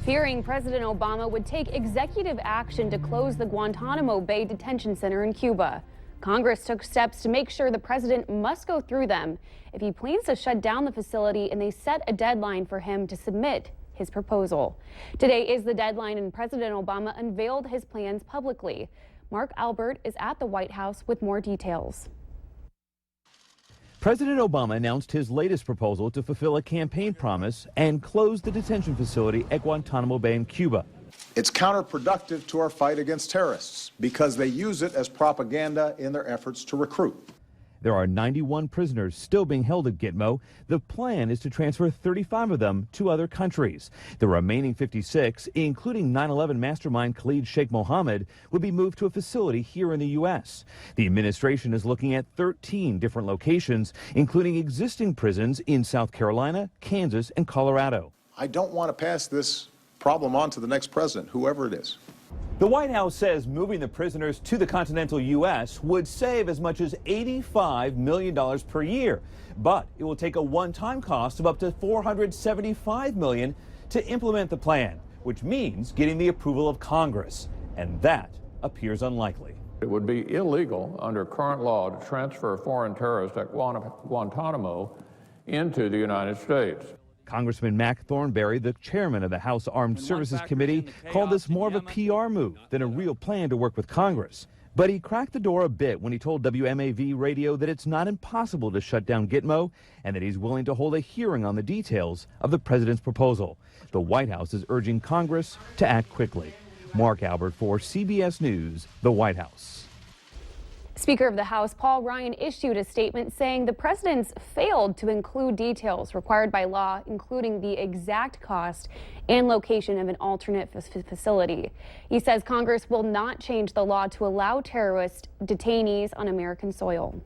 fearing President Obama would take executive action to close the Guantanamo Bay detention center in Cuba. Congress took steps to make sure the president must go through them if he plans to shut down the facility, and they set a deadline for him to submit his proposal. Today is the deadline, and President Obama unveiled his plans publicly. Mark Albert is at the White House with more details. President Obama announced his latest proposal to fulfill a campaign promise and close the detention facility at Guantanamo Bay in Cuba. It's counterproductive to our fight against terrorists because they use it as propaganda in their efforts to recruit. There are 91 prisoners still being held at Gitmo. The plan is to transfer 35 of them to other countries. The remaining 56, including 9/11 mastermind Khalid Sheikh Mohammed, would be moved to a facility here in the U.S. The administration is looking at 13 different locations, including existing prisons in South Carolina, Kansas, and Colorado. I don't want to pass this problem on to the next president, whoever it is. The White House says moving the prisoners to the continental U.S. would save as much as $85 million per year. But it will take a one-time cost of up to $475 million to implement the plan, which means getting the approval of Congress. And that appears unlikely. It would be illegal under current law to transfer foreign terrorists at Guantanamo into the United States. Congressman Mac Thornberry, the chairman of the House Armed Services Committee, called this more of a PR move than a real plan to work with Congress. But he cracked the door a bit when he told WMAV radio that it's not impossible to shut down Gitmo and that he's willing to hold a hearing on the details of the president's proposal. The White House is urging Congress to act quickly. Mark Albert for CBS News, the White House. Speaker of the House Paul Ryan issued a statement saying the president's failed to include details required by law, including the exact cost and location of an alternate facility. He says Congress will not change the law to allow terrorist detainees on American soil.